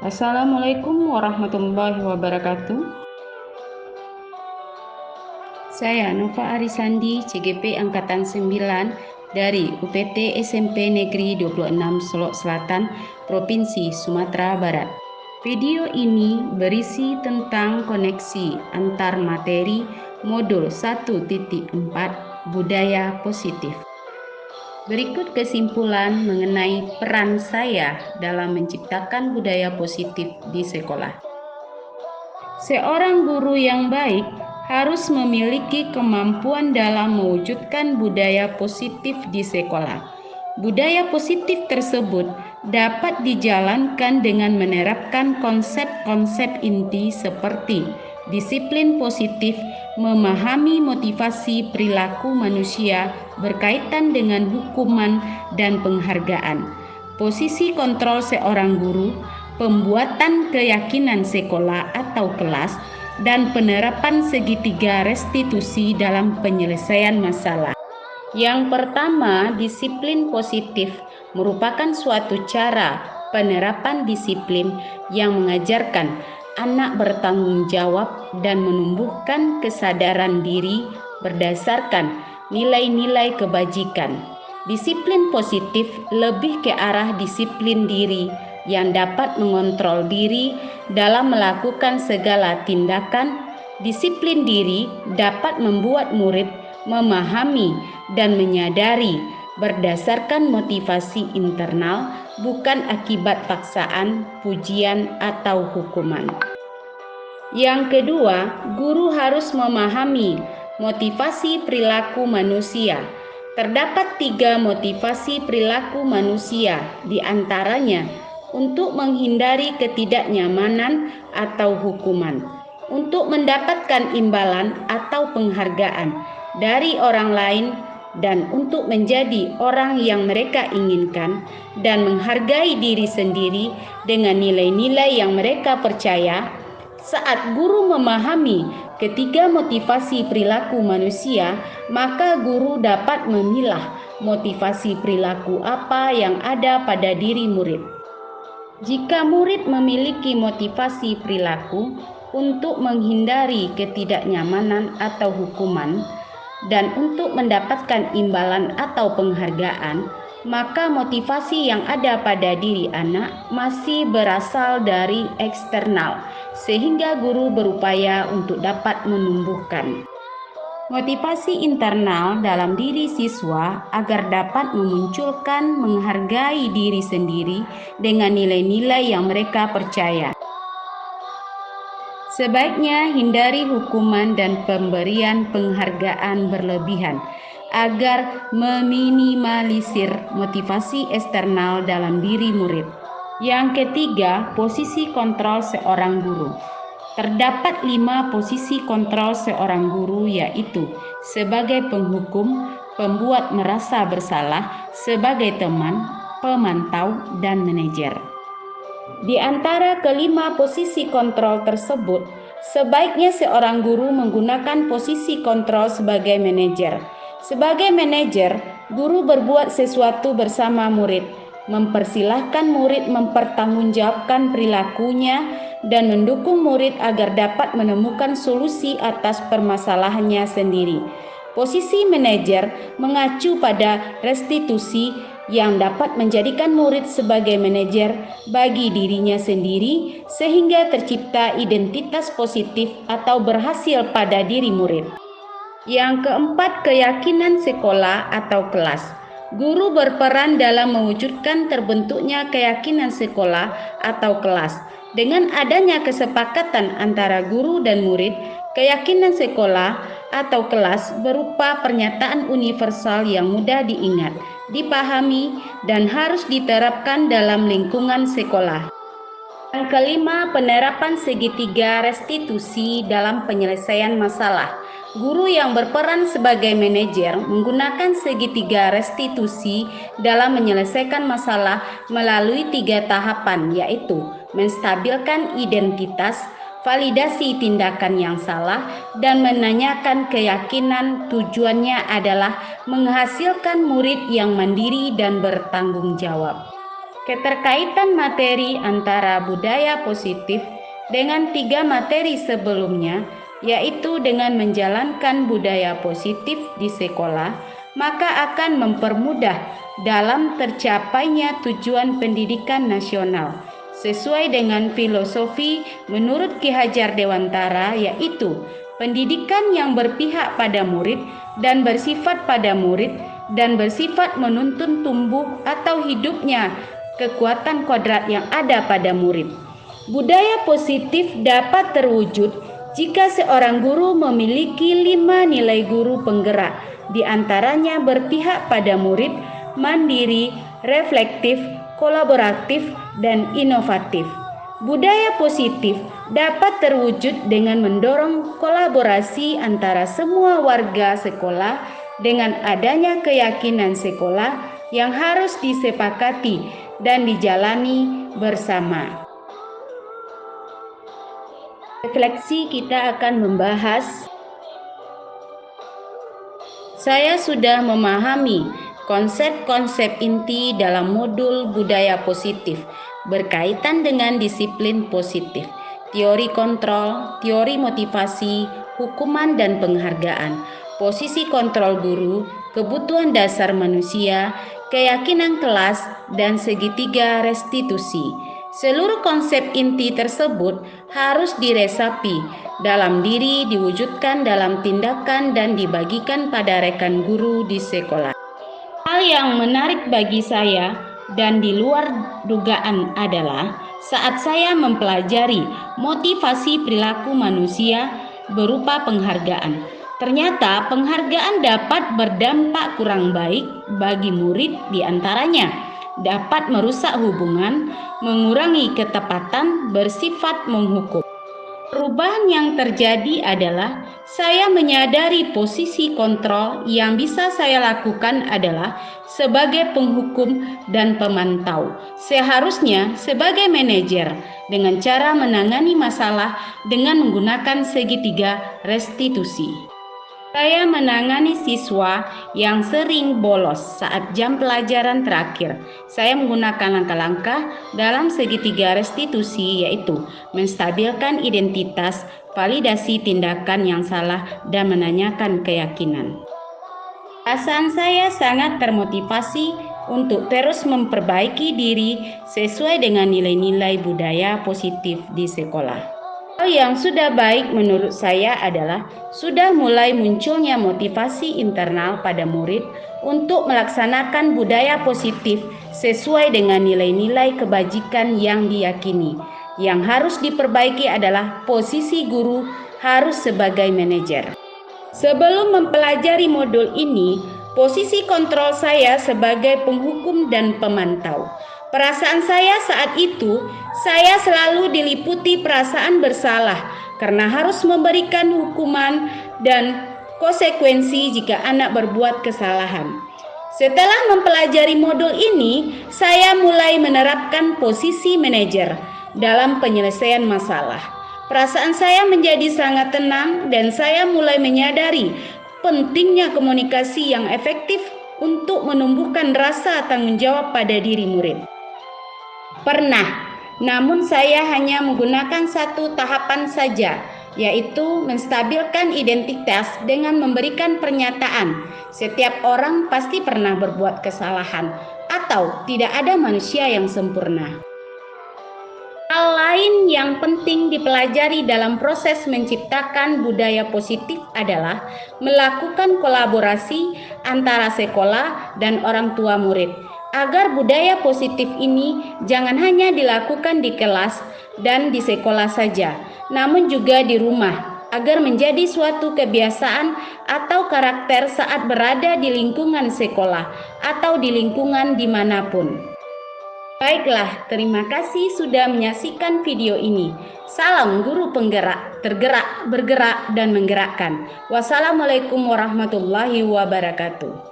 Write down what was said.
Assalamualaikum warahmatullahi wabarakatuh. Saya Nova Arisandi, CGP Angkatan 9 dari UPT SMP Negeri 26 Solok Selatan, Provinsi Sumatera Barat. Video ini berisi tentang koneksi antar materi modul 1.4 budaya positif. Berikut kesimpulan mengenai peran saya dalam menciptakan budaya positif di sekolah. Seorang guru yang baik harus memiliki kemampuan dalam mewujudkan budaya positif di sekolah. Budaya positif tersebut dapat dijalankan dengan menerapkan konsep-konsep inti seperti disiplin positif, memahami motivasi perilaku manusia berkaitan dengan hukuman dan penghargaan, posisi kontrol seorang guru, pembuatan keyakinan sekolah atau kelas, dan penerapan segitiga restitusi dalam penyelesaian masalah. Yang pertama, disiplin positif merupakan suatu cara penerapan disiplin yang mengajarkan anak bertanggung jawab dan menumbuhkan kesadaran diri berdasarkan nilai-nilai kebajikan. Disiplin positif lebih ke arah disiplin diri yang dapat mengontrol diri dalam melakukan segala tindakan. Disiplin diri dapat membuat murid memahami dan menyadari berdasarkan motivasi internal, bukan akibat paksaan, pujian, atau hukuman. Yang kedua, guru harus memahami motivasi perilaku manusia. Terdapat 3 motivasi perilaku manusia, di antaranya untuk menghindari ketidaknyamanan atau hukuman, untuk mendapatkan imbalan atau penghargaan dari orang lain, dan untuk menjadi orang yang mereka inginkan dan menghargai diri sendiri dengan nilai-nilai yang mereka percaya. Saat guru memahami ketiga motivasi perilaku manusia, maka guru dapat memilah motivasi perilaku apa yang ada pada diri murid. Jika murid memiliki motivasi perilaku untuk menghindari ketidaknyamanan atau hukuman dan untuk mendapatkan imbalan atau penghargaan, maka motivasi yang ada pada diri anak masih berasal dari eksternal, sehingga guru berupaya untuk dapat menumbuhkan motivasi internal dalam diri siswa agar dapat memunculkan menghargai diri sendiri dengan nilai-nilai yang mereka percaya. Sebaiknya hindari hukuman dan pemberian penghargaan berlebihan agar meminimalisir motivasi eksternal dalam diri murid. Yang ketiga, posisi kontrol seorang guru. Terdapat 5 posisi kontrol seorang guru, yaitu sebagai penghukum, pembuat merasa bersalah, sebagai teman, pemantau, dan manajer. Di antara kelima posisi kontrol tersebut, sebaiknya seorang guru menggunakan posisi kontrol sebagai manajer. Sebagai manajer, guru berbuat sesuatu bersama murid, mempersilahkan murid mempertanggungjawabkan perilakunya, dan mendukung murid agar dapat menemukan solusi atas permasalahannya sendiri. Posisi manajer mengacu pada restitusi yang dapat menjadikan murid sebagai manajer bagi dirinya sendiri, sehingga tercipta identitas positif atau berhasil pada diri murid. Yang keempat, keyakinan sekolah atau kelas. Guru berperan dalam mewujudkan terbentuknya keyakinan sekolah atau kelas. Dengan adanya kesepakatan antara guru dan murid, keyakinan sekolah atau kelas berupa pernyataan universal yang mudah diingat, dipahami, dan harus diterapkan dalam lingkungan sekolah. Yang kelima, penerapan segitiga restitusi dalam penyelesaian masalah. Guru yang berperan sebagai manajer menggunakan segitiga restitusi dalam menyelesaikan masalah melalui 3 tahapan, yaitu menstabilkan identitas, validasi tindakan yang salah, dan menanyakan keyakinan. Tujuannya adalah menghasilkan murid yang mandiri dan bertanggung jawab. Keterkaitan materi antara budaya positif dengan 3 materi sebelumnya, yaitu dengan menjalankan budaya positif di sekolah, maka akan mempermudah dalam tercapainya tujuan pendidikan nasional sesuai dengan filosofi menurut Ki Hajar Dewantara, yaitu pendidikan yang berpihak pada murid dan bersifat pada murid dan bersifat menuntun tumbuh atau hidupnya kekuatan kodrat yang ada pada murid. Budaya positif dapat terwujud jika seorang guru memiliki 5 nilai guru penggerak, di antaranya berpihak pada murid, mandiri, reflektif, kolaboratif, dan inovatif. Budaya positif dapat terwujud dengan mendorong kolaborasi antara semua warga sekolah dengan adanya keyakinan sekolah yang harus disepakati dan dijalani bersama. Refleksi kita akan membahas, saya sudah memahami konsep-konsep inti dalam modul budaya positif berkaitan dengan disiplin positif, teori kontrol, teori motivasi, hukuman dan penghargaan, posisi kontrol guru, kebutuhan dasar manusia, keyakinan kelas, dan segitiga restitusi. Seluruh konsep inti tersebut harus diresapi dalam diri, diwujudkan dalam tindakan, dan dibagikan pada rekan guru di sekolah. Hal yang menarik bagi saya dan di luar dugaan adalah saat saya mempelajari motivasi perilaku manusia berupa penghargaan. Ternyata penghargaan dapat berdampak kurang baik bagi murid, diantaranya dapat merusak hubungan, mengurangi ketepatan, bersifat menghukum. Perubahan yang terjadi adalah saya menyadari posisi kontrol yang bisa saya lakukan adalah sebagai penghukum dan pemantau. Seharusnya sebagai manajer dengan cara menangani masalah dengan menggunakan segitiga restitusi. Saya menangani siswa yang sering bolos saat jam pelajaran terakhir. Saya menggunakan langkah-langkah dalam segitiga restitusi, yaitu menstabilkan identitas, validasi tindakan yang salah, dan menanyakan keyakinan. Perasaan saya sangat termotivasi untuk terus memperbaiki diri sesuai dengan nilai-nilai budaya positif di sekolah. Hal yang sudah baik menurut saya adalah sudah mulai munculnya motivasi internal pada murid untuk melaksanakan budaya positif sesuai dengan nilai-nilai kebajikan yang diyakini. Yang harus diperbaiki adalah posisi guru harus sebagai manajer. Sebelum mempelajari modul ini, posisi kontrol saya sebagai penghukum dan pemantau. Perasaan saya saat itu, saya selalu diliputi perasaan bersalah karena harus memberikan hukuman dan konsekuensi jika anak berbuat kesalahan. Setelah mempelajari modul ini, saya mulai menerapkan posisi manajer dalam penyelesaian masalah. Perasaan saya menjadi sangat tenang dan saya mulai menyadari pentingnya komunikasi yang efektif untuk menumbuhkan rasa tanggung jawab pada diri murid. Pernah, namun saya hanya menggunakan satu tahapan saja, yaitu menstabilkan identitas dengan memberikan pernyataan. Setiap orang pasti pernah berbuat kesalahan, atau tidak ada manusia yang sempurna. Hal lain yang penting dipelajari dalam proses menciptakan budaya positif adalah melakukan kolaborasi antara sekolah dan orang tua murid. Agar budaya positif ini jangan hanya dilakukan di kelas dan di sekolah saja, namun juga di rumah, agar menjadi suatu kebiasaan atau karakter saat berada di lingkungan sekolah atau di lingkungan dimanapun. Baiklah, terima kasih sudah menyaksikan video ini. Salam guru penggerak, tergerak, bergerak, dan menggerakkan. Wassalamualaikum warahmatullahi wabarakatuh.